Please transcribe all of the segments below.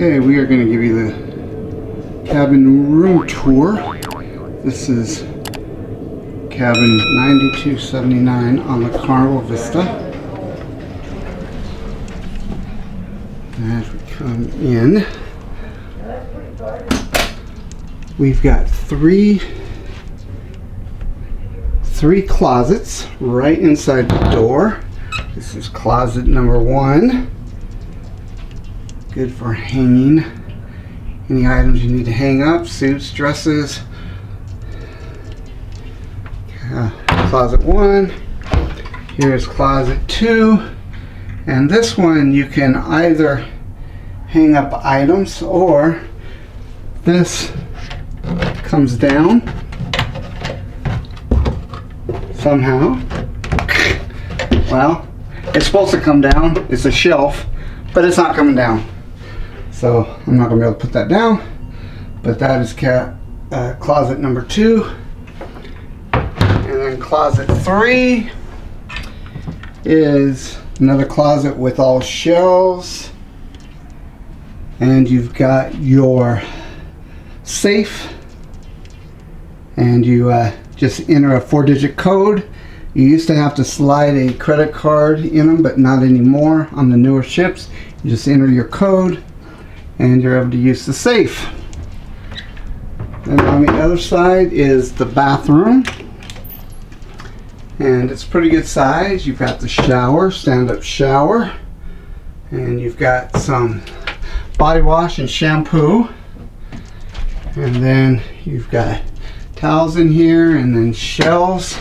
Okay, we are going to give you the cabin room tour. This is cabin 9279 on the Carnival Vista. As we come in, we've got three closets right inside the door. This is closet number 1. Good for hanging any items you need to hang up, suits, dresses. Closet 1. Here's closet 2. And this one you can either hang up items, or this comes down somehow. Well, it's supposed to come down. It's a shelf, but it's not coming down. So I'm not going to be able to put that down. But that is closet number 2. And then closet 3 is another closet with all shelves. And you've got your safe. And you just enter a 4-digit code. You used to have to slide a credit card in them, but not anymore on the newer ships. You just enter your code and you're able to use the safe. And on the other side is the bathroom. And it's pretty good size. You've got the shower, stand-up shower. And you've got some body wash and shampoo. And then you've got towels in here, and then shelves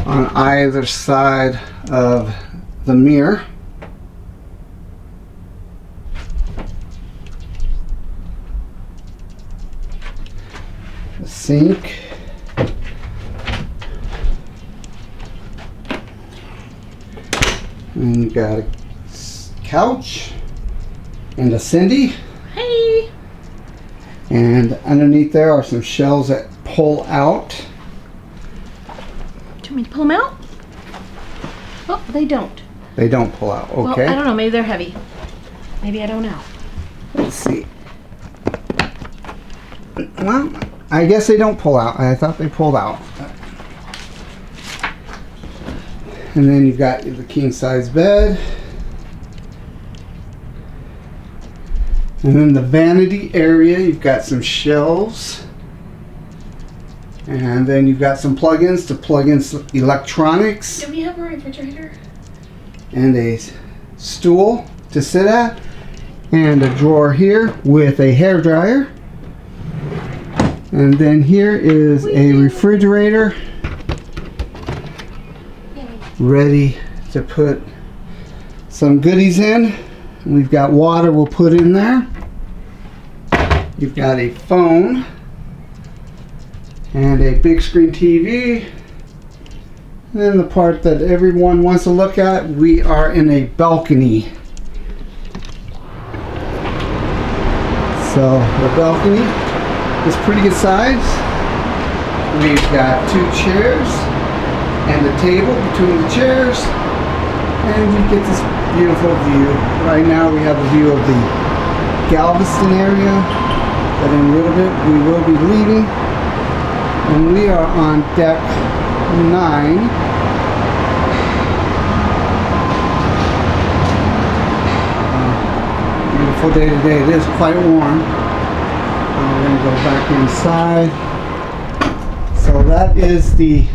on either side of the mirror. The sink. And you got a couch and a Cindy. Hey! And underneath there are some shelves that pull out. Do you want me to pull them out? Oh, they don't. They don't pull out, okay. Well, I don't know, maybe they're heavy. Maybe I don't know. Let's see. Well, I guess they don't pull out. I thought they pulled out. And then you've got the king size bed. And then the vanity area, you've got some shelves. And then you've got some plug-ins to plug in some electronics. Do we have a refrigerator? And a stool to sit at. And a drawer here with a hair dryer. And then here is a refrigerator ready to put some goodies in. We've got water we'll put in there. You've got a phone and a big screen TV. And then the part that everyone wants to look at, we are in a balcony. So the balcony is pretty good size. We've got 2 chairs and a table between the chairs, and you get this beautiful view. Right now we have a view of the Galveston area, but in a little bit we will be leaving, and we are on deck 9. Beautiful day today. It is quite warm. We're going to go back inside. So that is the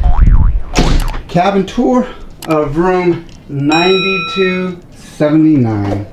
cabin tour of room 9279.